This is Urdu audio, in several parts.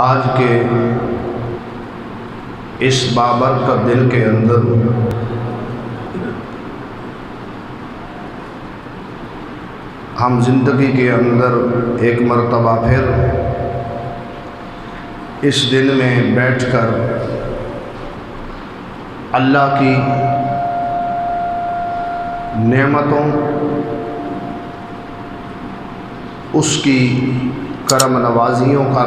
آج کے اس بابرکت دن کے اندر ہم زندگی کے اندر ایک مرتبہ پھر اس دن میں بیٹھ کر اللہ کی نعمتوں، اس کی کرم نوازیوں کا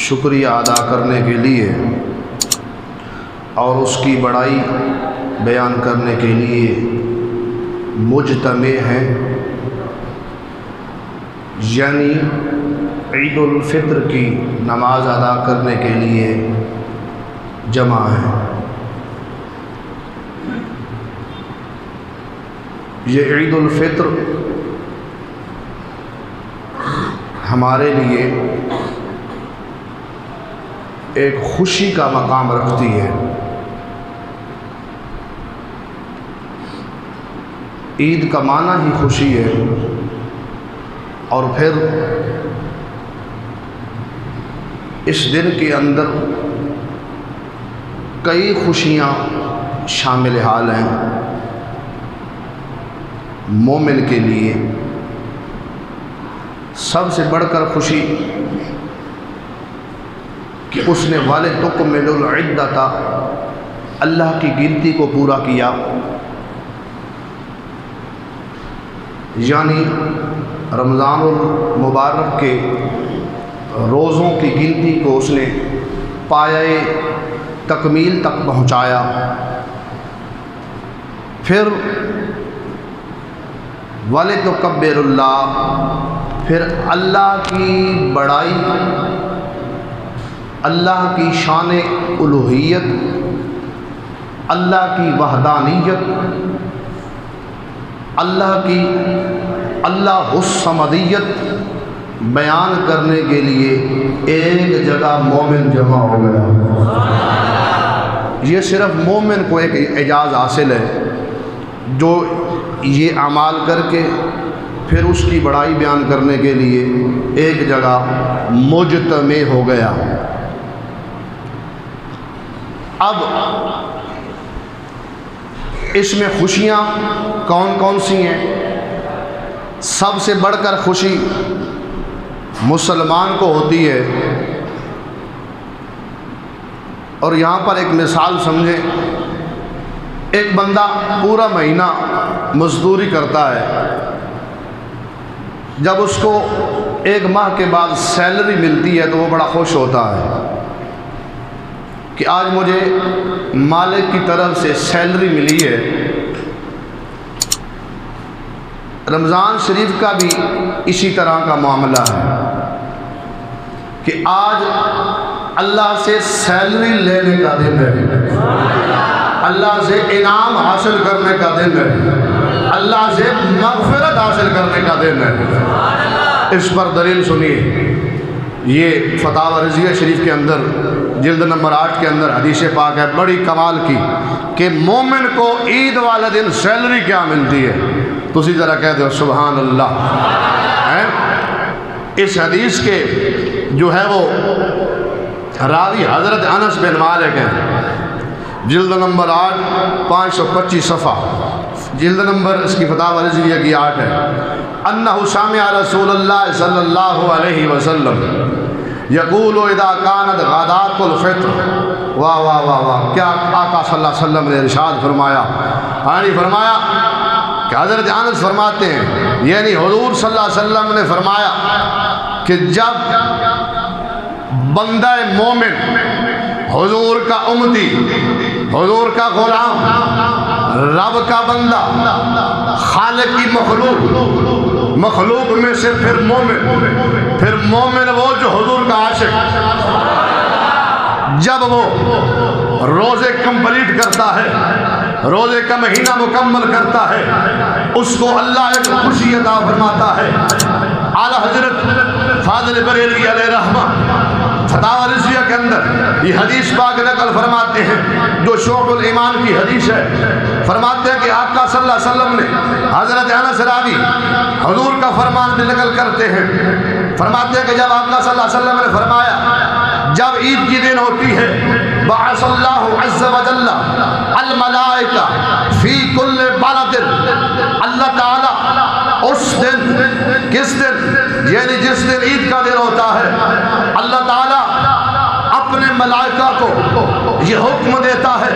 شکریہ ادا کرنے کے لیے اور اس کی بڑائی بیان کرنے کے لیے مجتمع ہیں، یعنی عید الفطر کی نماز ادا کرنے کے لیے جمع ہیں۔ یہ عید الفطر ہمارے لیے ایک خوشی کا مقام رکھتی ہے۔ عید کا معنی ہی خوشی ہے، اور پھر اس دن کے اندر کئی خوشیاں شامل حال ہیں مومن کے لیے۔ سب سے بڑھ کر خوشی کہ اس نے وَلِتُكْمِلُ الْعِدَّةَ، اللہ کی گنتی کو پورا کیا، یعنی رمضان المبارک کے روزوں کی گنتی کو اس نے پایۂ تکمیل تک پہنچایا۔ پھر وَلِتُكَبِّرُ اللَّهَ، پھر اللہ کی بڑائی، اللہ کی شان الوہیت، اللہ کی وحدانیت، اللہ الصمدیت بیان کرنے کے لیے ایک جگہ مومن جمع ہو گیا۔ یہ صرف مومن کو ایک اعزاز حاصل ہے جو یہ اعمال کر کے پھر اس کی بڑائی بیان کرنے کے لیے ایک جگہ مجتمع ہو گیا۔ اب اس میں خوشیاں کون کون سی ہیں؟ سب سے بڑھ کر خوشی مسلمان کو ہوتی ہے، اور یہاں پر ایک مثال سمجھیں۔ ایک بندہ پورا مہینہ مزدوری کرتا ہے، جب اس کو ایک ماہ کے بعد سیلری ملتی ہے تو وہ بڑا خوش ہوتا ہے کہ آج مجھے مالک کی طرف سے سیلری ملی ہے۔ رمضان شریف کا بھی اسی طرح کا معاملہ ہے کہ آج اللہ سے سیلری لینے کا دن ہے، اللہ سے انعام حاصل کرنے کا دن ہے، اللہ سے مغفرت حاصل کرنے کا دن ہے۔ اس پر دلیل سنیے، یہ فتاوی رضیہ شریف کے اندر جلد نمبر 8 کے اندر حدیث پاک ہے بڑی کمال کی کہ مومن کو عید والے دن سیلری کیا ملتی ہے، تو اسی طرح کہہ دو سبحان اللہ۔ اس حدیث کے جو ہے وہ راوی حضرت انس بن مالک ہیں، جلد نمبر 8 525 صفحہ، جلد نمبر اس کی فتاوی رضیہ کی 8 ہے۔ انہ سمع رسول اللہ صلی اللہ علیہ وسلم یقول اذا کانت غداۃ الفطر، واہ واہ واہ واہ، کیا آقا صلی اللہ علیہ وسلم نے ارشاد فرمایا، فرمایا کہ حضرت انس فرماتے ہیں، یعنی حضور صلی اللہ علیہ وسلم نے فرمایا کہ جب بندہ مومن، حضور کا امتی، حضور کا غلام، رب کا بندہ، خالق کی مخلوق میں سے پھر مومن وہ جو حضور کا عاشق، جب وہ روزے کمپلیٹ کرتا ہے، روزے کا مہینہ مکمل کرتا ہے، اس کو اللہ ایک خوشی عطا فرماتا ہے۔ اعلیٰ حضرت فاضل بریلوی علیہ رحمہ فتاوی رضیہ کے اندر یہ حدیث پاک نقل فرماتے ہیں جو شعب الایمان کی حدیث ہے، فرماتے ہیں کہ آقا صلی اللہ علیہ وسلم نے حضرت انس راوی حضور کا فرمان بھی نقل کرتے ہیں فرماتے ہیں کہ جب آقا صلی اللہ علیہ وسلم نے فرمایا جب عید کی دن ہوتی ہے بعث اللہ عز و جل الملائکہ فی کل بلد، اللہ تعالیٰ اس دن، کس دن یعنی جس دن عید کا دن ہوتا ہے، اللہ تعالیٰ اپنے ملائکہ کو یہ حکم دیتا ہے،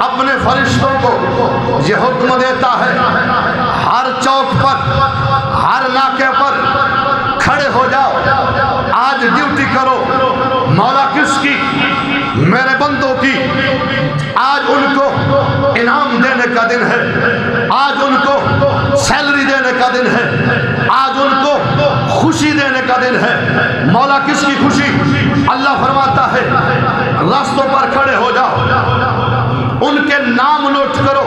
اپنے فرشتوں کو یہ حکم دیتا ہے، ہر چوک پر، ہر ناکے پر کھڑے ہو جاؤ، آج ڈیوٹی کرو۔ مولا کس کی؟ میرے بندوں کی۔ آج ان کو انعام دینے کا دن ہے، آج ان کو سیلری دینے کا دن ہے، آج ان کو خوشی دینے کا دن ہے۔ مولا کس کی خوشی؟ اللہ فرماتا ہے راستوں پر کھڑے ہو جاؤ، ان کے نام نوٹ کرو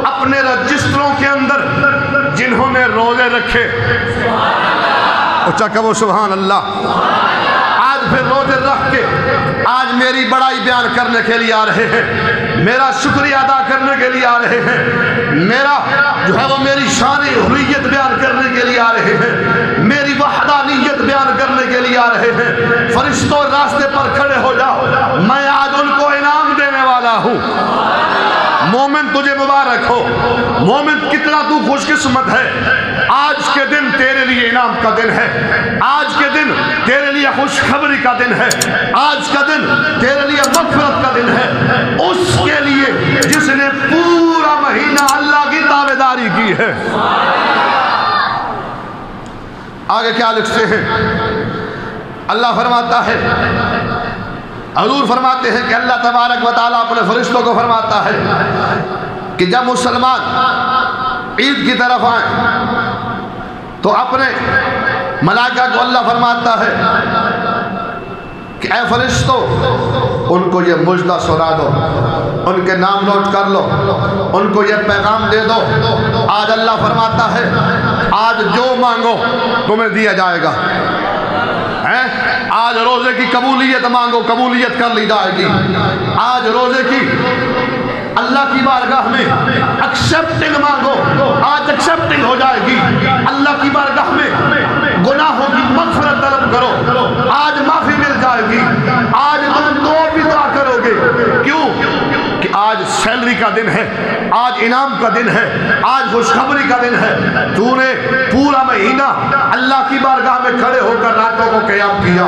اپنے رجسٹروں کے اندر جنہوں نے روزے رکھے۔ اچھا کہو سبحان اللہ۔ آج پھر روزے رکھ کے آج میری بڑائی بیان کرنے کے لیے آ رہے ہیں، میرا شکریہ ادا کرنے کے لیے آ رہے ہیں، میرا جو ہے وہ میری شان حریت بیان کرنے کے لیے آ رہے ہیں، میری وحدانیت بیان کرنے کے لیے آ رہے ہیں۔ فرشتوں راستے پر کھڑے ہو جاؤ، میں آج ان کو انعام دینے والا ہوں۔ مومن تجھے مبارک ہو، مومن کتنا تو خوش قسمت ہے۔ آج کے دن تیرے لیے انعام کا دن ہے، آج کے دن تیرے لیے خوشخبری کا دن ہے، آج کا دن تیرے لیے مغفرت کا دن ہے، اس کے لیے جس نے پورا مہینہ اللہ کی تابعداری کی ہے۔ آگے کیا لکھتے ہیں؟ اللہ فرماتا ہے، حضور فرماتے ہیں کہ اللہ تبارک و تعالیٰ اپنے فرشتوں کو فرماتا ہے کہ جب مسلمان عید کی طرف آئیں تو اپنے ملائکہ کو اللہ فرماتا ہے کہ اے فرشتوں ان کو یہ مجدہ سنا دو، ان کے نام نوٹ کر لو، ان کو یہ پیغام دے دو۔ آج اللہ فرماتا ہے آج جو مانگو تمہیں دیا جائے گا۔ آج روزے کی قبولیت مانگو، قبولیت کر لی جائے گی۔ آج روزے کی اللہ کی بارگاہ میں ایکسیپٹنگ مانگو، آج ایکسیپٹنگ ہو جائے گی۔ اللہ کی بارگاہ میں گناہوں کی مغفرت طلب کرو، آج معافی مل جائے گی۔ آج تم دو بھی دعا کرو گے، کیوں کہ آج سیلری کا دن ہے، آج انعام کا دن ہے، آج خوشخبری کا دن ہے۔ تو نے پورا مہینہ اللہ کی بارگاہ میں کھڑے ہو کر راتوں کو قیام کیا،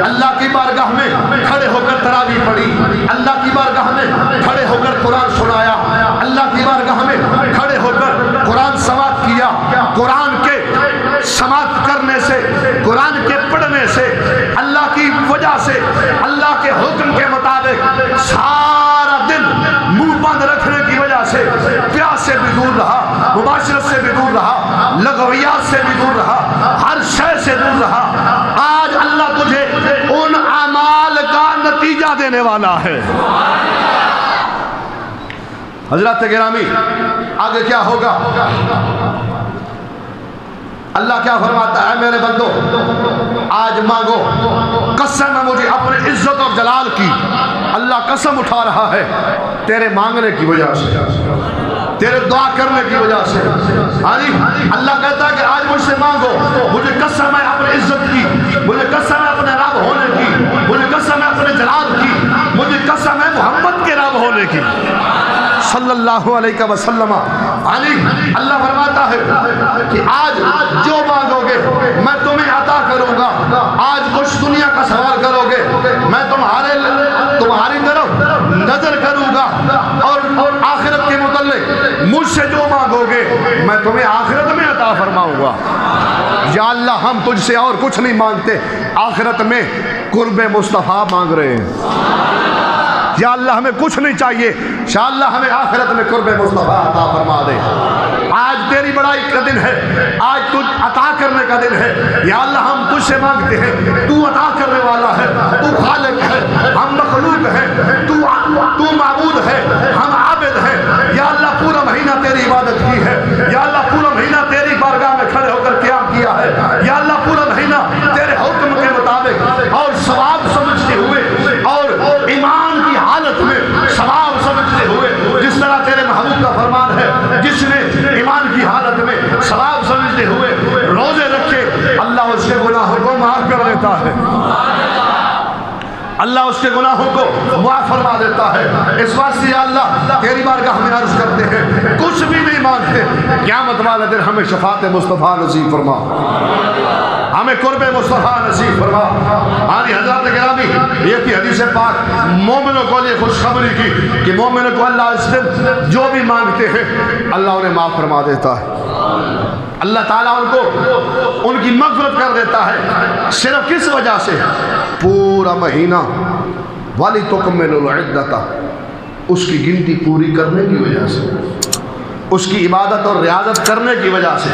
اللہ کی بارگاہ میں کھڑے ہو کر تراویح پڑھی، اللہ کی بارگاہ میں کھڑے ہو کر قرآن سنایا، اللہ کی بارگاہ میں کھڑے ہو کر قرآن سماعت کیا۔ قرآن کے سماعت کرنے سے، قرآن کے پڑھنے سے، اللہ کی وجہ سے، اللہ کے حکم کے مطابق سارا دن منہ بند رکھنے کی وجہ سے پیاس سے بھی دور رہا، مباشرت سے بھی دور رہا، لغویات سے بھی دور رہا، ہر شے سے دور رہا۔ آج اللہ تجھے ان اعمال کا نتیجہ دینے والا ہے۔ حضرات گرامی آگے کیا ہوگا؟ اللہ کیا فرماتا ہے؟ میرے بندو آج مانگو، قسم ہے مجھے اپنے عزت اور جلال کی، اللہ قسم اٹھا رہا ہے تیرے مانگنے کی وجہ سے، تیرے دعا کرنے کی وجہ سے۔ اللہ کہتا ہے کہ آج مجھ سے مانگو، مجھے قسم ہے اپنے عزت کی، مجھے قسم ہے اپنے رب ہونے کی، مجھے قسم ہے اپنے جلال کی، مجھے قسم ہے محمد کے رب ہونے کی صلی اللہ علیہ وسلم۔ اللہ فرماتا ہے کہ آج جو مانگو گے میں تمہیں عطا کروں گا۔ آج کچھ دنیا کا سوال کرو گے میں تمہاری طرف نظر کروں گا، اور آخرت کے متعلق مجھ سے جو مانگو گے میں تمہیں آخرت میں عطا فرماؤں گا۔ یا اللہ ہم تجھ سے اور کچھ نہیں مانگتے، آخرت میں قرب مصطفیٰ مانگ رہے ہیں۔ یا اللہ ہمیں کچھ نہیں چاہیے، یا اللہ ہمیں آخرت میں قرب مصطفیٰ عطا فرما دے۔ آج تیری بڑائی کا دن ہے، آج تجھ عطا کرنے کا دن ہے۔ یا اللہ ہم تجھ سے مانگتے ہیں، تو عطا کرنے والا ہے، تو خالق ہے، ہم مخلوق ہیں، تو معبود ہے، ہم عابد ہیں۔ یا اللہ پورا مہینہ تیری عبادت کی ہے، یا اللہ پورا مہینہ تیری بارگاہ میں کھڑے ہو کر قیام کیا ہے، یا اللہ پورا مہینہ تیرے حکم کے مطابق اور ثواب سمجھتے ہوئے اور ایمان کی حالت میں ثواب سمجھتے ہوئے، جس طرح تیرے محبوب کا فرمان ہے جس نے ایمان کی حالت میں ثواب سمجھتے ہوئے روزے رکھے اللہ اس کے گناہوں کر دیتا ہے، اللہ اس کے گناہوں کو معاف فرما دیتا ہے۔ اس واسطے یا اللہ تیری بارگاہ میں عرض کرتے ہیں، کچھ بھی نہیں مانگتے، قیامت والے دن ہمیں شفاعت مصطفیٰ نصیب فرما، ہمیں قرب مصطفیٰ نصیب فرما۔ آنی حضرات گرامی، یہ تھی حدیث پاک مومنوں کو یہ خوشخبری کی کہ مومنوں کو اللہ اس دن جو بھی مانگتے ہیں اللہ انہیں معاف فرما دیتا ہے، اللہ تعالیٰ ان کو ان کی مغفرت کر دیتا ہے۔ صرف کس وجہ سے؟ پورا مہینہ وَلِتُكْمِلُوا الْعِدَّةَ، اس کی گنتی پوری کرنے کی وجہ سے، اس کی عبادت اور ریاضت کرنے کی وجہ سے،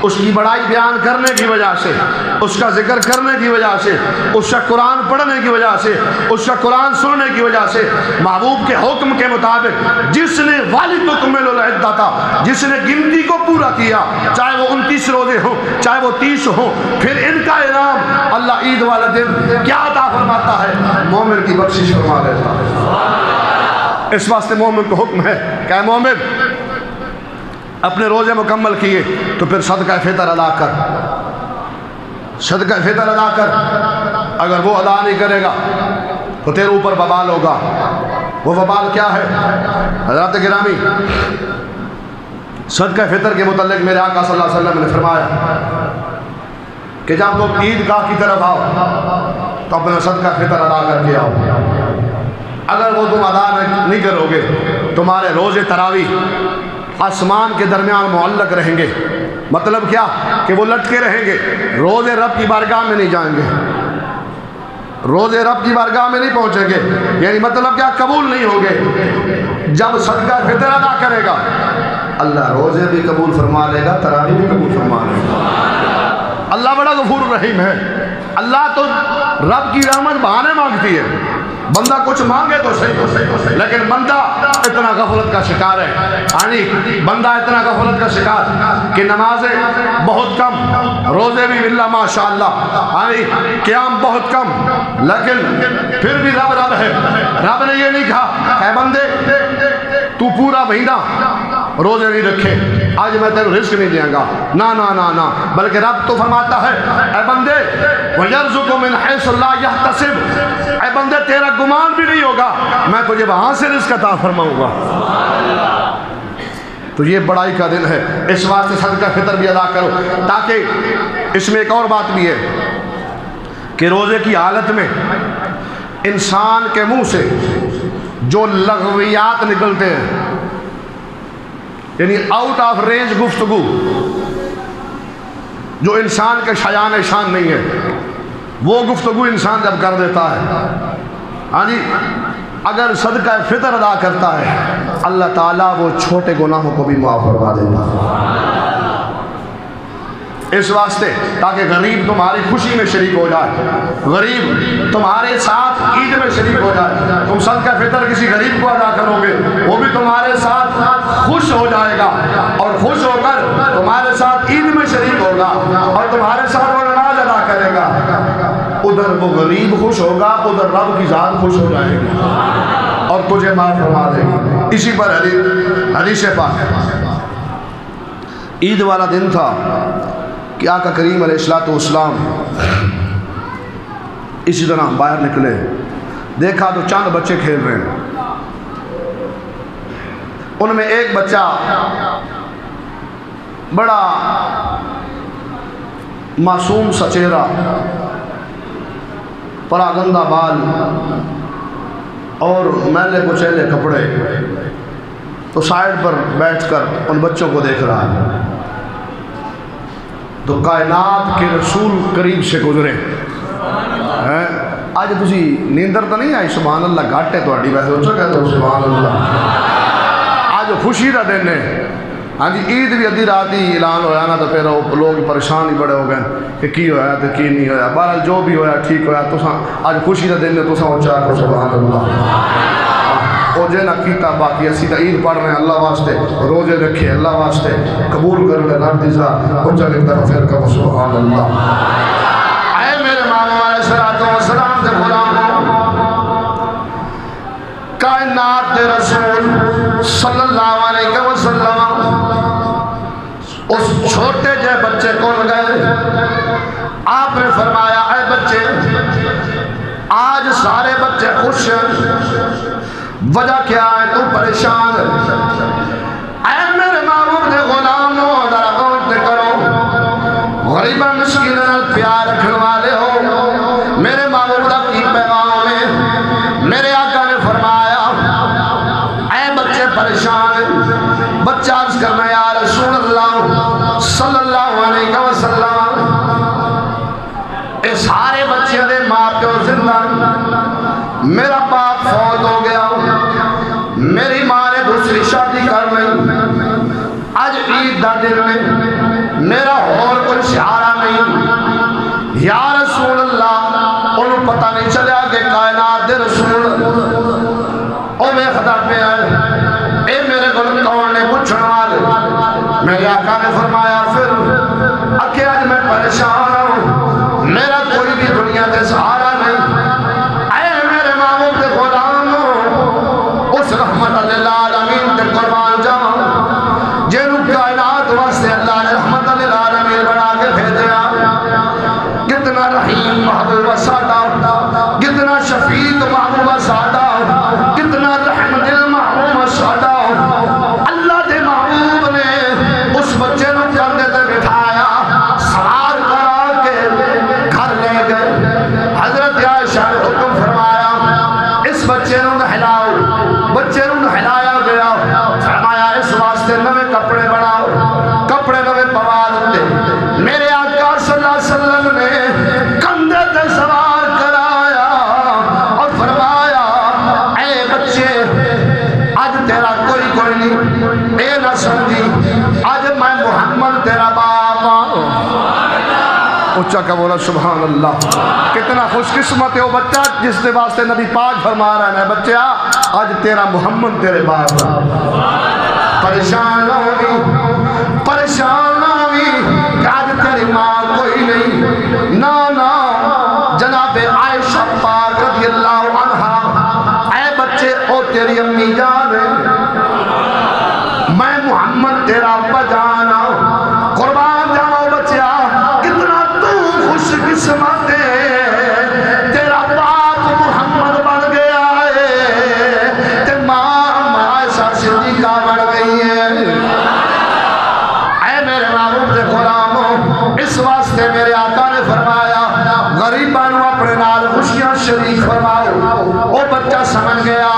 اس کی بڑائی بیان کرنے کی وجہ سے، اس کا ذکر کرنے کی وجہ سے، اس کا قرآن پڑھنے کی وجہ سے، اس کا قرآن سننے کی وجہ سے، محبوب کے حکم کے مطابق جس نے وَلِتُكْمِلُوا الْعِدَّةَ، جس نے گنتی کو پورا کیا، چاہے وہ 29 روزے ہوں چاہے وہ 30 ہوں، پھر ان کا انعام اللہ عید والا دن کیا عطا فرماتا ہے؟ مومن کی بخشش فرما دیتا ہے۔ اس واسطے مومن کو حکم ہے کہ اے مومن اپنے روزے مکمل کیے تو پھر صدقہ فطر ادا کر، صدقہ فطر ادا کر۔ اگر وہ ادا نہیں کرے گا تو تیرے اوپر وبال ہوگا۔ وہ وبال کیا ہے؟ حضرات گرامی، صدقہ فطر کے متعلق میرے آقا صلی اللہ علیہ وسلم نے فرمایا کہ جب تم عیدگاہ کی طرف آؤ تو اپنا صدقہ فطر ادا کر کے آؤ۔ اگر وہ تم ادا نہیں کرو گے تمہارے روزے تراویح آسمان کے درمیان معلق رہیں گے۔ مطلب کیا؟ کہ وہ لٹکے رہیں گے، روزے رب کی بارگاہ میں نہیں جائیں گے، روزے رب کی بارگاہ میں نہیں پہنچیں گے، یعنی مطلب کیا؟ قبول نہیں ہوں گے۔ جب صدقہ فطر ادا کرے گا اللہ روزے بھی قبول فرما لے گا، تراویح بھی قبول فرما لے گا۔ اللہ بڑا غفور رحیم ہے۔ اللہ تو رب کی رحمت بہانے مانگتی ہے، بندہ کچھ مانگے تو صحیح، لیکن بندہ اتنا غفلت کا شکار ہے، یعنی بندہ اتنا غفلت کا شکار کہ نمازیں بہت کم، روزے بھی باللہ ماشاءاللہ، یعنی قیام بہت کم، لیکن پھر بھی رب رب ہے۔ رب نے یہ نہیں کہا اے بندے تو پورا مہینہ روزے نہیں رکھے آج میں تیرے رزق نہیں دیں گا، نا نا نا نا، بلکہ رب تو فرماتا ہے اے بندے وَيَرْزُقُ مِنْ حَيْثُ لَا يَحْتَسِبُ، اے بندے تیرا گمان بھی نہیں ہوگا میں تجھے وہاں سے رزق عطا فرماؤں گا۔ تو یہ بڑائی کا دن ہے، اس واسطے صدقہ فطر بھی ادا کرو۔ تاکہ اس میں ایک اور بات بھی ہے کہ روزے کی حالت میں انسان کے منہ سے جو لغویات نکلتے ہیں، یعنی آؤٹ آف رینج گفتگو جو انسان کے شایان شان نہیں ہے، وہ گفتگو انسان جب کر دیتا ہے، ہاں جی، اگر صدقہ فطر ادا کرتا ہے اللہ تعالیٰ وہ چھوٹے گناہوں کو بھی معاف فرما دیتا ہے۔ اس واسطے تاکہ غریب تمہاری خوشی میں شریک ہو جائے، غریب تمہارے ساتھ عید میں شریک ہو جائے، تم صدقہ فطر کسی غریب کو ادا کرو گے وہ بھی تمہارے ساتھ خوش ہو جائے گا، اور خوش ہو کر تمہارے ساتھ عید میں شریک ہوگا اور تمہارے ساتھ وہ نماز ادا کرے گا۔ ادھر وہ غریب خوش ہوگا، ادھر رب کی ذات خوش ہو جائے گی اور تجھے معاف فرما دے گی۔ اسی پر حدیث پاک عید والا دن تھا کہ آقا کریم علیہ السلام اسی طرح باہر نکلے، دیکھا تو چند بچے کھیل رہے ہیں، ان میں ایک بچہ بڑا معصوم سا چہرہ، پراگندہ بال اور میلے کچیلے کپڑے، تو سائیڈ پر بیٹھ کر ان بچوں کو دیکھ رہا ہے۔ تو کائنات کے رسول قریب سے گزرے، آج تسی نیندر تو نہیں آئی؟ سبحان اللہ گھاٹے تو اڈی ویسے اچھا کہتے ہو سبحان اللہ، آج خوشی دا دن ہے۔ ہاں جی عید بھی ادھی رات ہی اعلان ہویا نا، تو پھر لوگ پریشان ہی بڑے ہو گئے کہ کی ہویا تو کی نہیں ہویا، بہرحال جو بھی ہویا ٹھیک ہویا، تو آج خوشی دا دن ہے، تو اچھا کرو سبحان اللہ۔ اور جے نہ کیتا باقی اسی تا عید پڑھ رہے ہیں اللہ واسطے، روزے رکھے اللہ واسطے، قبول کر لے رب دیزا اچھا لکھتا پھر کہو سبحان اللہ۔ اے میرے مولا علیہ السلام سے غلام کائنات رسول صلی اللہ علیہ وسلم اس چھوٹے جے بچے کو گئے، آپ نے فرمایا اے بچے سارے بچے خوش ہیں، وجہ کیا ہے تو پریشان ہے؟ اے میرے محبوب دے غلاموں ذرا غور کرو، غریبہ مسکین پیار رکھنے والے ہو، میرے محبوب دا کی پیغام ہے؟ میرے آقا نے فرمایا اے بچے پریشان ہیں، بچہ عرض کرنا یا رسول اللہ صلی اللہ علیہ وسلم اے سارے بچے دے ماں پیو زندہ، میرا باپ فوت ہو گیا، میری ماں نے دوسری شادی کر لی، آج عید دا دن میں میرا اور کوئی سہارا نہیں، یا رسول اللہ انہوں پتہ نہیں چلیا کہ کائنات دے رسول او میں خدا پہ آئے، اے میرے گل کون نے پوچھنے والے؟ میرے آقا نے فرمایا پھر اکے آج میں پریشان ہوں، میرا کوئی بھی دنیا دے سہارا نہیں، اے میرے محبوب دے غلاموں اس رحمت للعالمین دے قربان جاؤں جنہوں کائنات واسطے اللہ نے رحمت للعالمین بنا کے بھیجیا، کتنا رحیم محبوب ساڈا، کتنا شفیق محبوب ساڈا، کتنا رحم دل محبوب ساڈا، اللہ دے محبوب نے اس بچے نو کندھے تے بٹھایا، سوار کرا کے گھر لے گئے، حضرت عائشہ نے حکم فرمایا اس بچے نو نہلاؤ، بچے نو نہلایا گیا، فرمایا اس واسطے نوے کپڑے بناؤ، کپڑے نوے پوا دیتے، میرے آقا صلی اللہ علیہ وسلم نے کندھے تے سوار کرایا اور فرمایا اے بچے آج تیرا کوئی نہیں، اے نہ سمجھی آج میں محمد تیرا باپ ہوں۔ اچھا کا بولا سبحان اللہ، کتنا خوش قسمت ہے وہ بچہ جس کے واسطے نبی پاک فرما رہا ہے بچہ آج تیرا محمد تیرے باپ ہے۔ پریشان ہوگی، پریشان ہوگی کہ آج تیری ماں کوئی نہیں، نا جناب عائشہ پاک رضی اللہ عنہ، اے بچے او تیری امی جان ہے، میں محمد تیرا ابا جان ہوں، قربان جاؤ بچیا، کتنا تو خوش قسمت ہے، تیرا باپ محمد بن گیا ہے، تے ماں عائشہ صدیقہ بن گئی ہے۔ اے میرے محبوب دے غلاموں اس واسطے میرے آقا نے فرمایا غریباں نو اپنے نال خوشیاں شریک فرماؤ، وہ بچہ سمجھ گیا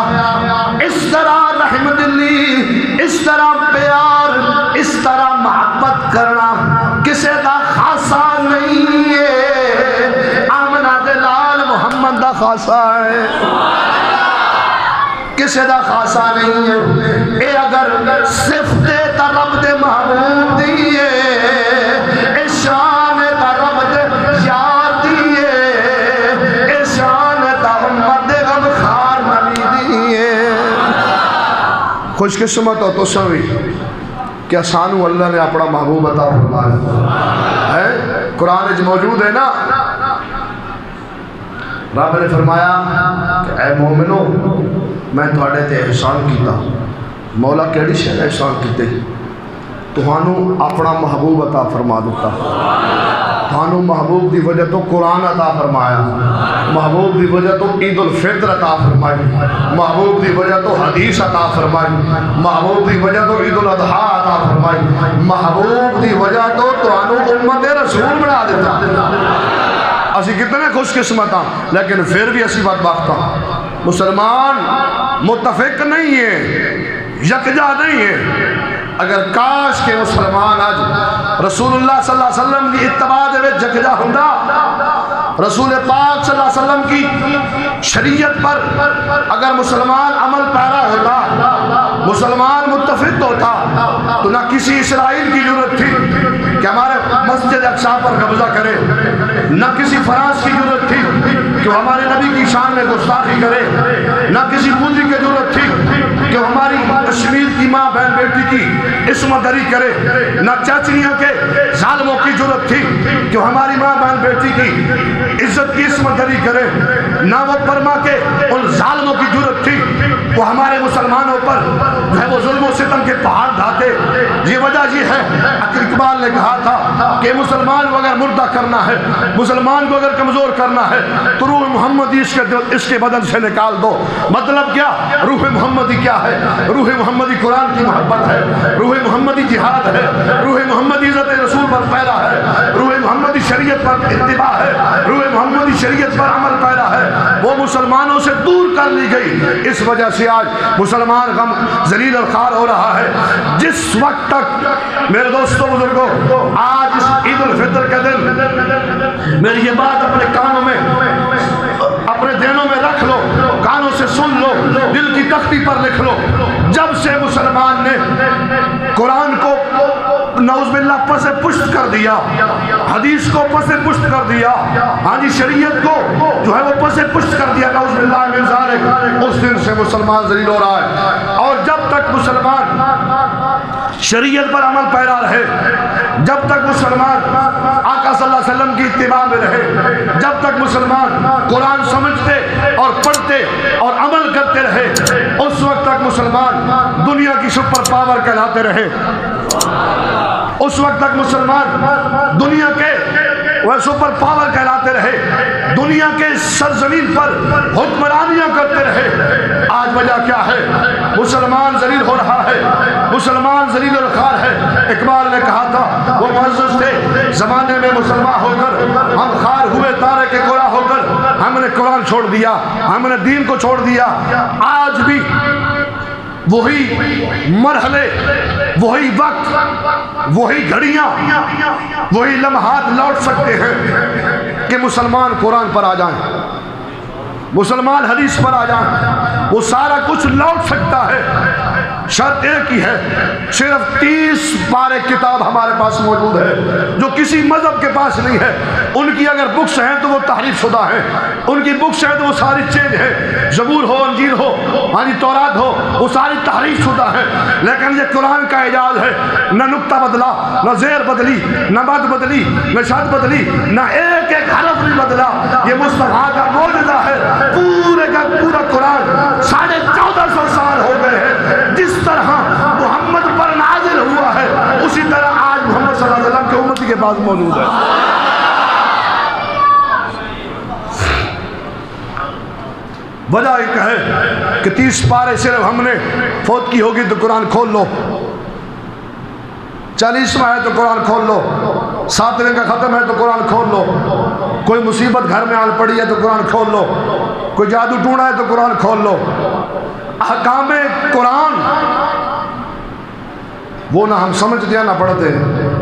اس طرح رحم دلی، اس طرح پیار، اس طرح محبت کرنا کسے دا خاصا نہیں ہے، آمنہ دے لال محمد دا خاصا ہے، کسے دا خاصا نہیں ہے، اے اگر صفت تا رب دے محبوب دیئے، اے شان تا رب دے یار دیئے، اے شان تا امت دے غمخار نبی دیئے۔ خوش قسمت ہو تو سوئی کیا سانو اللہ نے اپنا محبوب عطا فرمایا ہے، قرآن جو موجود ہے نا، رب نے فرمایا کہ اے مومنو میں تھوڑے تے احسان کیتا، مولا کیڑی شہر احسان کیتے، تہانو اپنا محبوب عطا فرما دیتا، تہانو محبوب دی وجہ تو قرآن عطا فرمایا، محبوب دی وجہ تو عید الفطر عطا فرمائی، محبوب دی وجہ تو حدیث عطا فرمائی، محبوب دی وجہ تو عید الاضحیٰ عطا فرمائی، محبوب دی وجہ تو تہانو امت رسول بنا دیتا۔ اسی کتنے خوش قسمت ہاں، لیکن پھر بھی اسی بدبخت ہاں، مسلمان متفق نہیں ہے، یکجا نہیں ہے۔ اگر کاش کہ مسلمان آج رسول اللہ صلی اللہ علیہ وسلم کی اتباع دے وچ یکجا ہوندا، رسول پاک صلی اللہ علیہ وسلم کی شریعت پر اگر مسلمان عمل پیرا ہوتا، مسلمان متفق ہوتا، تو نہ کسی اسرائیل کی ضرورت تھی کہ ہمارے مسجد اقصی پر قبضہ کرے، نہ کسی فرانس کی ضرورت تھی کہ ہمارے نبی کی شان میں گستاخی کرے، نہ کسی پوجی کی ضرورت تھی کہ ہماری کشمیر کی ماں بہن بیٹی کی عصمت دری کرے، نہ چاچنیاں کے ظالموں کی ضرورت تھی کہ ہماری ماں بہن بیٹی کی عزت کی عصمت دری کرے، نہ وہ برما کے ان ظالموں کی ضرورت تھی وہ ہمارے مسلمانوں پر جو ہے وہ ظلم و ستم کے پہاڑ ڈھاتے. یہ وجہ یہ ہے کہ اقبال نے کہا تھا کہ مسلمان کو اگر مردہ کرنا ہے، مسلمان کو اگر کمزور کرنا ہے تو روح محمدی اس کے بدن سے نکال دو. مطلب کیا؟ روح محمدی کیا ہے؟ روح محمدی قرآن کی محبت ہے، روح محمدی جہاد ہے، روح محمدی عزت رسول پر پیرا ہے، روح محمدی شریعت پر اتباع ہے، روح محمدی شریعت پر عمل پیرا ہے. وہ مسلمانوں سے دور کر لی گئی. اس وجہ سے آج مسلمان غم ذلیل اور خوار ہو رہا ہے. جس وقت تک میرے دوستوں بزرگوں، آج اس عید الفطر کے دن میری یہ بات اپنے کانوں میں، اپنے دینوں میں رکھ لو، کانوں سے سن لو، دل کی تختی پر لکھ لو. جب سے مسلمان نے قرآن کو نعوذ باللہ پس پشت کر دیا، حدیث کو پس پشت کر دیا، ہاں جی شریعت کو جو ہے وہ پس پشت کر دیا، نعوذ باللہ من ذالک، اس دن سے مسلمان ذلیل ہو رہا ہے. اور جب تک مسلمان شریعت پر عمل پیرا رہے، جب تک مسلمان آقا صلی اللہ علیہ وسلم کی اتباع میں رہے، جب تک مسلمان قرآن سمجھتے اور پڑھتے اور عمل کرتے رہے، اس وقت تک مسلمان دنیا کی سپر پاور کہلاتے رہے. اس وقت تک مسلمان دنیا کے وہ سپر پاور کہلاتے رہے، دنیا کے سرزمین پر حکمرانیاں کرتے رہے. آج وجہ کیا ہے؟ مسلمان ذلیل ہو رہا ہے، مسلمان ذلیل اور خوار ہے. اقبال نے کہا تھا وہ معزز تھے زمانے میں مسلمان ہو کر ہم خوار ہوئے، تارے کے گورا ہو کر ہم نے قرآن چھوڑ دیا، ہم نے دین کو چھوڑ دیا. آج بھی وہی مرحلے، وہی وقت، وہی گھڑیاں، وہی لمحات لوٹ سکتے ہیں کہ مسلمان قرآن پر آ جائیں، مسلمان حدیث پر آ جائیں. وہ سارا کچھ لوٹ سکتا ہے. شرط ایک ہی ہے، صرف 30 پارے کتاب ہمارے پاس موجود ہے جو کسی مذہب کے پاس نہیں ہے. ان کی اگر بکس ہیں تو وہ تحریف شدہ ہیں، ان کی بکس ہیں تو وہ ساری چینج ہیں. زبور ہو، انجیل ہو، ہاں جی تورات ہو، وہ ساری تحریف شدہ ہیں. لیکن یہ قرآن کا اعجاز ہے، نہ نقطہ بدلا، نہ زیر بدلی، نہ مد بدلی، نہ شد بدلی، نہ ایک ایک حرف نہیں بدلا. یہ مصطفیٰ کا معجزہ ہے. پورے کا پورا قرآن 1450 سال ہو گئے ہیں. جس طرح محمد پر نازل ہوا ہے اسی طرح آج محمد صلی اللہ علیہ وسلم کے امتی کے پاس موجود ہے. وجہ ایک ہے کہ 30 پارے صرف ہم نے فوت کی ہوگی تو قرآن کھول لو، 40واں ہے تو قرآن کھول لو، 7ویں کا ختم ہے تو قرآن کھول لو، کوئی مصیبت گھر میں آن پڑی ہے تو قرآن کھول لو، کوئی جادو ٹونا ہے تو قرآن کھول لو. احکام قرآن وہ نہ ہم سمجھتے ہیں نہ پڑھتے ہیں.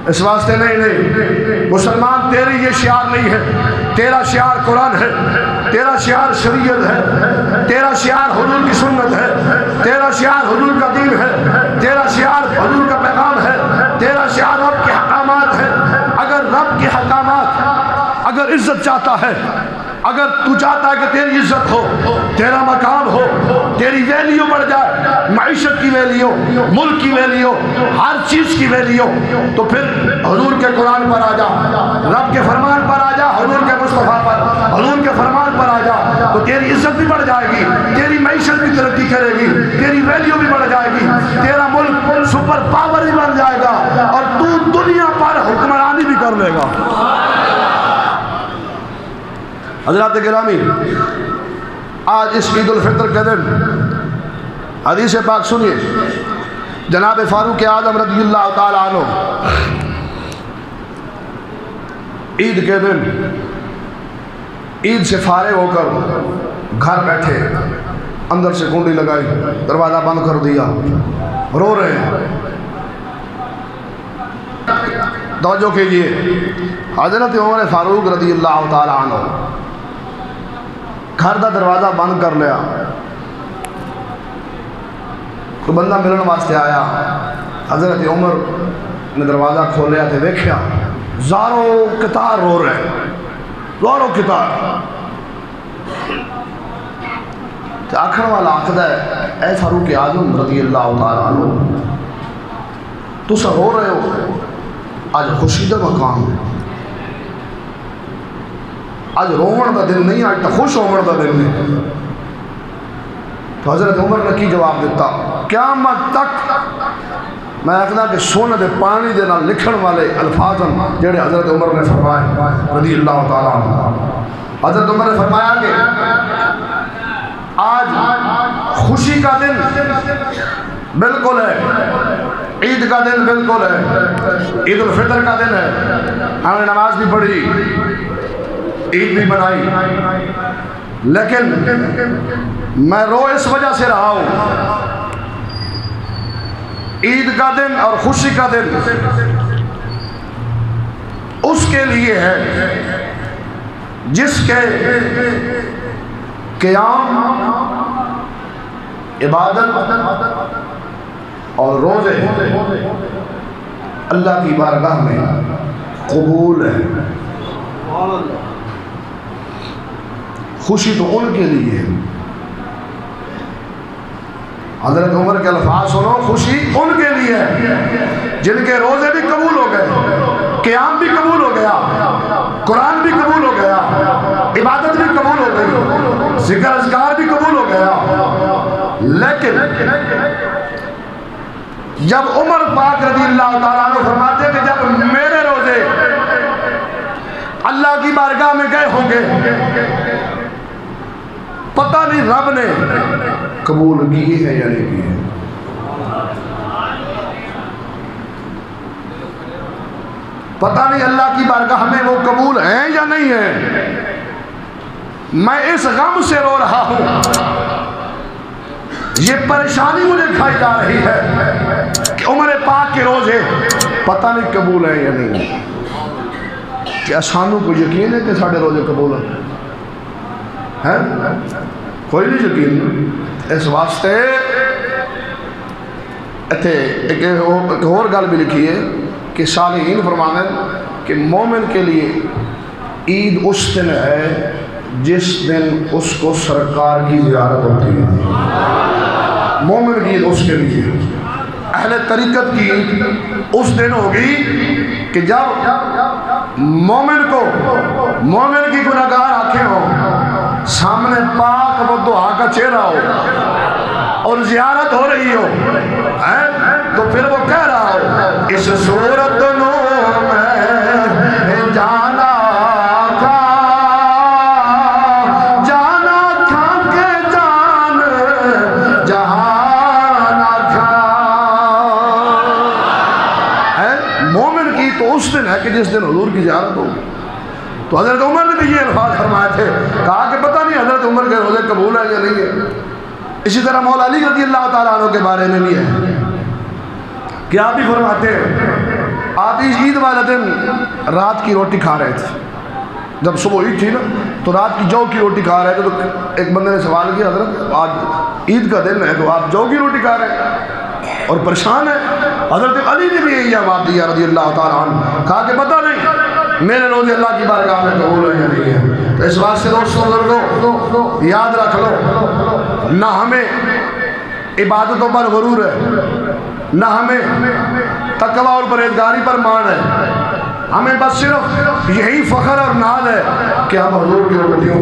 اس واسطے نہیں مسلمان تیری یہ شعار نہیں ہے، تیرا شعار قرآن ہے، تیرا شعار شریعت ہے، تیرا شعار حضور کی سنت ہے، تیرا شعار حضور کا دین ہے، تیرا شعار حضور کا پیغام ہے، تیرا شعار رب کے حکامات ہے. اگر رب کے حکامات، اگر عزت چاہتا ہے، اگر تو چاہتا ہے کہ تیری عزت ہو، تیرا مقام ہو، تیری ویلیو بڑھ جائے، معیشت کی ویلیو، ملک کی ویلیو، ہر چیز کی ویلیو، تو پھر حضور کے قرآن پر آ جا، رب کے فرمان پر آ جا، حضور کے مصطفیٰ پر، حضور کے فرمان پر آ جا، تو تیری عزت بھی بڑھ جائے گی، تیری معیشت بھی ترقی کرے گی، تیری ویلیو بھی بڑھ جائے گی، تیرا ملک سپر پاور بھی بن جائے گا اور تو دنیا پر حکمرانی بھی کر لے گا. حضرات گرامی، آج اس عید الفطر کے دن حدیث پاک سنیے. جناب فاروق اعظم رضی اللہ تعالی عنہ عید کے دن عید سے فارغ ہو کر گھر بیٹھے، اندر سے کنڈی لگائی، دروازہ بند کر دیا، رو رہے ہیں. توجہ کیجئے، حضرت عمر فاروق رضی اللہ تعالی عنہ گھر دا دروازہ بند کر لیا. کوئی بندہ ملن واسطے آیا، حضرت عمر نے دروازہ کھولیا تے دیکھیا زاروں قطار رو رہے ہیں، زاروں قطار. تے آکھن والا آکھدا ہے اے فاروق اعظم رضی اللہ تعالی عنہ، تسا رو رہے ہو، آج خوشی دا مقام ہے، آج رومن دا دن نہیں، آج تا خوش ہومن دا دن نہیں. تو حضرت عمر نے کی جواب دیتا، قیامت تک میں آخنا کہ سونے دے پانی دے نال لکھن والے الفاظ جڑے حضرت عمر نے فرمائے رضی اللہ تعالیٰ عنہ. حضرت عمر نے فرمایا کہ آج خوشی کا دن بالکل ہے، عید کا دن بالکل ہے، عید الفطر کا دن ہے، ہم نے نماز بھی پڑھی، عید بھی منائی، لیکن میں رو اس وجہ سے رہا ہوں. عید کا دن اور خوشی کا دن اس کے لیے ہے جس کے قیام، عبادت اور روزے اللہ کی بارگاہ میں قبول ہے. خوشی تو ان کے لیے ہے. حضرت عمر کے الفاظ سنو، خوشی ان کے لیے ہے جن کے روزے بھی قبول ہو گئے، قیام بھی قبول ہو گیا، قرآن بھی قبول ہو گیا، عبادت بھی قبول ہو گئی، ذکر اذکار بھی قبول ہو گیا. لیکن جب عمر پاک رضی اللہ تعالیٰ عنہ فرماتے ہیں کہ جب میرے روزے اللہ کی بارگاہ میں گئے ہوں گے پتہ نہیں رب نے قبول کیے ہیں یا نہیں کیے. پتہ نہیں اللہ کی بارگاہ میں وہ قبول ہیں یا نہیں ہیں. میں اس غم سے رو رہا ہوں، یہ پریشانی مجھے کھائی جا رہی ہے کہ عمر پاک کے روزے پتہ نہیں قبول ہیں یا نہیں. کیا سانوں کو یقین ہے کہ ساڑھے روزے قبول ہیں؟ کوئی نہیں یقین. اس واسطے ایک اور گل بھی لکھی ہے کہ صالحین فرمانے کہ مومن کے لیے عید اس دن ہے جس دن اس کو سرکار کی زیارت ہوتی ہے. مومن کی عید اس کے لیے، اہل طریقت کی عید اس دن ہوگی کہ جب مومن کی گناہگار آنکھیں ہوں، سامنے پاک و دعا کا چہرہ ہو اور زیارت ہو رہی ہو، تو پھر وہ کہہ رہا ہو اس صورت نو میں جانا تھا کہ جان جہانا تھا. مومن کی تو اس دن ہے کہ جس دن حضور کی زیارت ہوگی. تو حضرت عمر نے بھی یہ الفاظ فرمائے تھے، کہا کہ پتہ نہیں حضرت عمر کے روزے قبول ہیں یا نہیں ہے. اسی طرح مولا علی رضی اللہ تعالیٰ عنہ کے بارے میں بھی ہے کہ آپ بھی فرماتے ہیں آپ اس عید والے دن رات کی روٹی کھا رہے تھے. جب صبح عید تھی نا تو رات کی جو کی روٹی کھا رہے تھے. تو ایک بندے نے سوال کیا حضرت آج عید کا دن ہے تو آپ جو کی روٹی کھا رہے ہیں اور پریشان ہیں. حضرت علی نے بھی یہی جواب دیا رضی اللہ تعالیٰ عنہ، کہا کہ پتہ نہیں میرے روزے اللہ کی بارگاہ میں قبول ہیں یا نہیں ہے. تو اس بات سے دوستوں بزرگوں یاد رکھ لو، نہ ہمیں عبادتوں پر غرور ہے، نہ ہمیں تقوی اور پرہیزگاری پر مان ہے. ہمیں بس صرف یہی فخر اور ناز ہے کہ ہم حضور کی امتیوں،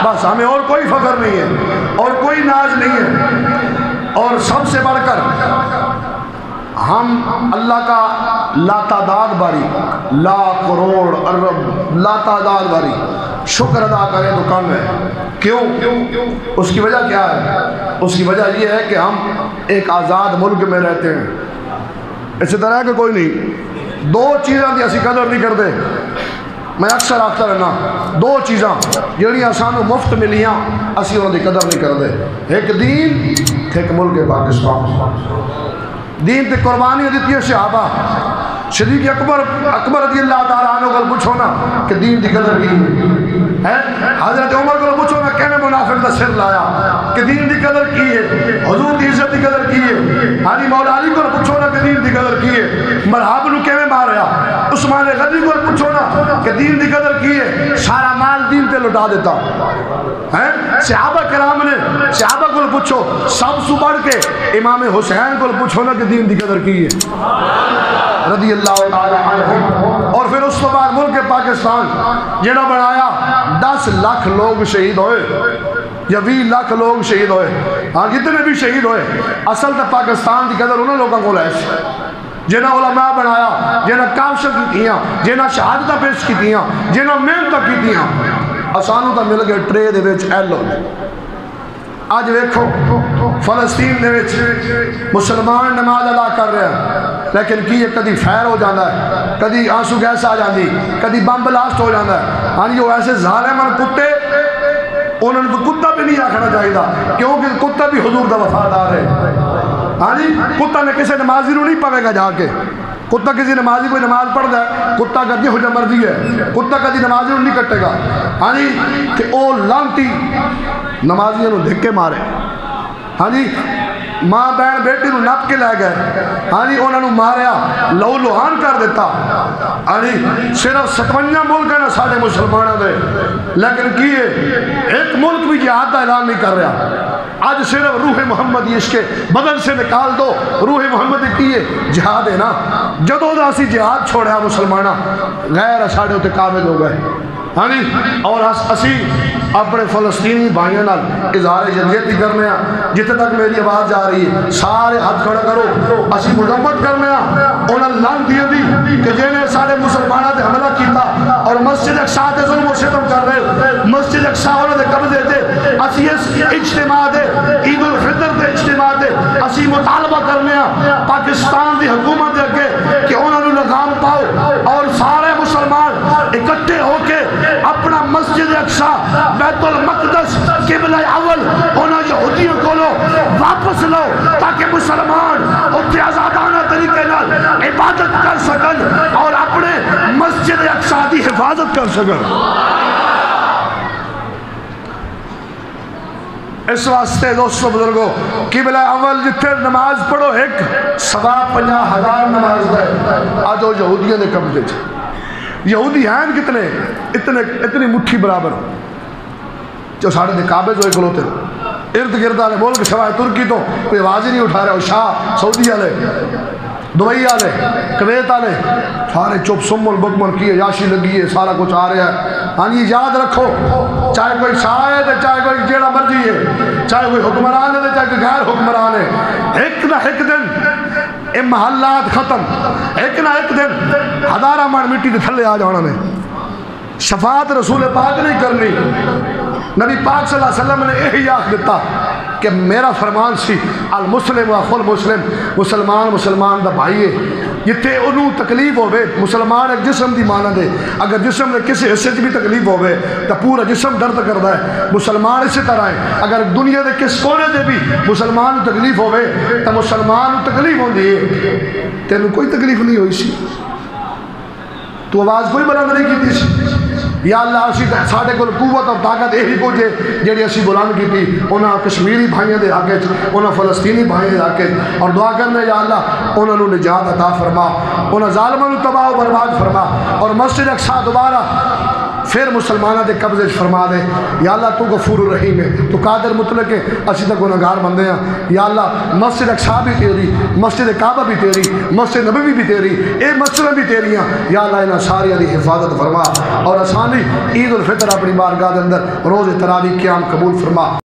بس ہمیں اور کوئی فخر نہیں ہے اور کوئی ناز نہیں ہے. اور سب سے بڑھ کر ہم اللہ کا لا تعداد باری، لاکھ کروڑ ارب لا تعداد باری شکر ادا کریں تو کم ہے. کیوں؟ اس کی وجہ کیا ہے؟ اس کی وجہ یہ ہے کہ ہم ایک آزاد ملک میں رہتے ہیں. اسی طرح کہ کوئی نہیں، دو چیزاں کی اسی قدر نہیں کرتے. میں اکثر آختا رہنا، دو چیزاں جہاں سانو مفت ملیاں اسی انہوں کی قدر نہیں کرتے. ایک دین، ایک ملک پاکستان. دین تے قربانی دیتی ہے صحابہ. صدیق اکبر رضی اللہ تعالیٰ عنہ کو پوچھو نا کہ دین دی قدر کی ہے. حضرت عمر کو پوچھو نا کہنے منافق دا سر لایا کہ دین دی قدر کی ہے. حضور دی عزت دی قدر کی ہے. ہانی مولا علی کو پوچھو نا کہ دین دی قدر کی ہے. مرحب نو کیویں ماریا. عثمان غنی کو پوچھو نا کہ دین دی قدر کی ہے. سارا مال دین تے لٹا دیتا ہے. صحابہ کرام نے صحابہ کو پوچھو، سب سے بڑھ کے امام حسین کو پوچھو نا کہ دین دی قدر کی ہے رضی اللہ تعالیٰ عنہ. اور پھر اس کے بعد ملک پاکستان جنہوں بنایا 10 لاکھ لوگ شہید ہوئے. یا 20 لاکھ لوگ شہید ہوئے. ہاں جتنے بھی شہید ہوئے اصل تو پاکستان کی قدر انہوں لوگوں کو لائے جنہاں علماء بنایا, جنہاں کاوشیں کی تیاں, جنہاں شہادتہ پیش کی تیاں, جنہاں محنتہ کی تیاں. اسانوں تا مل گئے ٹرے دے وچ ایلو. آج ویکھو فلسطین دے وچ مسلمان نماز ادا کر رہے ہیں, لیکن کی یہ کدی فائر ہو جاندہ ہے, کدی آنسو گیس آ جاندی, کدی بم بلاسٹ ہو جاندہ ہے. ہاں جو ایسے ظالمان کتے, انہوں نے تو کتا بھی نہیں آکھنا چاہیے تھا, کیونکہ کتا بھی حضور دا وفادار ہے. ہاں جی, کتا نے کسی نمازی نو نہیں پوے گا جا کے. کتا کسی نمازی کوئی نماز پڑھ دے, کتا کہتی ہو جا مرضی ہے, کتا کدی نمازی نو نہیں کٹے گا. ہاں جی, کہ او لانتی نمازیوں نو دھک کے مارے. ہاں جی, ماں بہن بیٹی نو نپ کے لے گئے. ہاں جی, انہوں نے ماریا, لہو لوہان کر دیتا. ہاں جی, صرف 57 ملک ہیں نا سارے مسلمانوں دے, لیکن کیے ایک ملک بھی جہاد کا اعلان نہیں کر رہا. آج صرف روح محمدی اس کے بدن سے نکال دو, روح محمدی کیے جہاد ہے نا. جدو دا اسی جہاد چھوڑیا مسلمانہ غیر ساڑھے ہوتے قابل ہو گئے. ہاں جی, اور اسی اپنے فلسطینی بھائیوں نال اظہار یکجہتی کرنے ہیں. جتنے تک میری آواز جا رہی ہے سارے ہاتھ کھڑا کرو. اسی مذمت کرنے ہیں انہوں لانتیوں دی کہ جنہیں سارے مسلمانوں نے حملہ کیتا اور مسجد اقصیٰ دے ظلم و ستم کر رہے. مسجد اقصیٰ انہوں نے قبضے دے, اسی اس اجتماع دے, عید الفطر دے اجتماع دے, اسی مطالبہ کرنے ہیں پاکستان دی حکومت دے کے کہ انہوں نے لگام پاؤ اور سارے مسلمان اکٹھے ہو کے اپنا مسجد اقصیٰ, بیت المقدس, قبلہ اول انہوں یہودیوں کو لو واپس لو, تاکہ مسلمان اتنے آزادانہ طریقے نال عبادت کر سکن اور اپنے مسجد اقصیٰ دی حفاظت کر سکن. اس واسطے دوستو بزرگو, قبلہ اول جتنے نماز پڑھو ایک 50,000 نماز دے. آج وہ یہودیوں نے قبضے تھے. یہودی ہیں کتنے, اتنی مٹھی برابر جو ساڑھے دے قابض ہوئے کلوتے ارد گرد آلے ملک سوائے ترکی تو کوئی آواز ہی نہیں اٹھا رہے. شاہ سعودی آلے, دبئی آلے, کویت آلے سارے چپ سمل بکمل کیے, یاشی لگی ہے, سارا کچھ آ رہا ہے. ہاں جی, یاد رکھو چاہے کوئی شاہ ہے چاہے کوئی جیڑا مرضی ہے, چاہے کوئی حکمران ہے چاہے کوئی غیر حکمران ہے, ایک نہ ایک دن یہ محلات ختم, ایک نہ ایک دن 1000 من مٹی دے تھلے آ جانا نے. شفاعت رسول پاک نہیں کرنی. نبی پاک صلی اللہ علیہ وسلم نے یہی آخ دیتا کہ میرا فرمان سی المسلم و خل مسلم, مسلمان مسلمان دا بھائی ہے. جتے انہوں تکلیف ہوئے, مسلمان ایک جسم دی مانا دے, اگر جسم نے کسی حصے بھی تکلیف ہوئے تو پورا جسم درد کرتا ہے. مسلمان اسی طرح ہے, اگر دنیا دے کس کونے دے بھی مسلمان تکلیف ہوئے تو مسلمان تکلیف ہوندی ہے. تینوں کوئی تکلیف نہیں ہوئی سی, تو آواز کوئی بلند نہیں کی تھی. یا اللہ اسی ساڑھے کو قوت اور طاقت یہی کچھ ہے جیڑی اسی بلند کی تھی. انہاں کشمیری بھائیوں دے حق, انہاں فلسطینی بھائیوں دے حق, اور دعا کرنے یا اللہ انہوں نے نجات عطا فرما, انہاں ظالموں تباہ و برباد فرما, اور مسجد اقصیٰ دوبارہ پھر مسلمانہ دے قبضے فرما دے. یا اللہ تو غفور الرحیم ہے, تو قادر مطلق ہے, اسی تک گناہگار بندے ہیں. یا اللہ مسجد اقصیٰ بھی تیری, مسجد کعبہ بھی تیری, مسجد نبوی بھی تیری, اے مسجد بھی تیری ہیں. یا اللہ انہاں ساری دی حفاظت فرما, اور آسانی عید الفطر اپنی بارگاہ دے اندر روز تراویح قیام قبول فرما.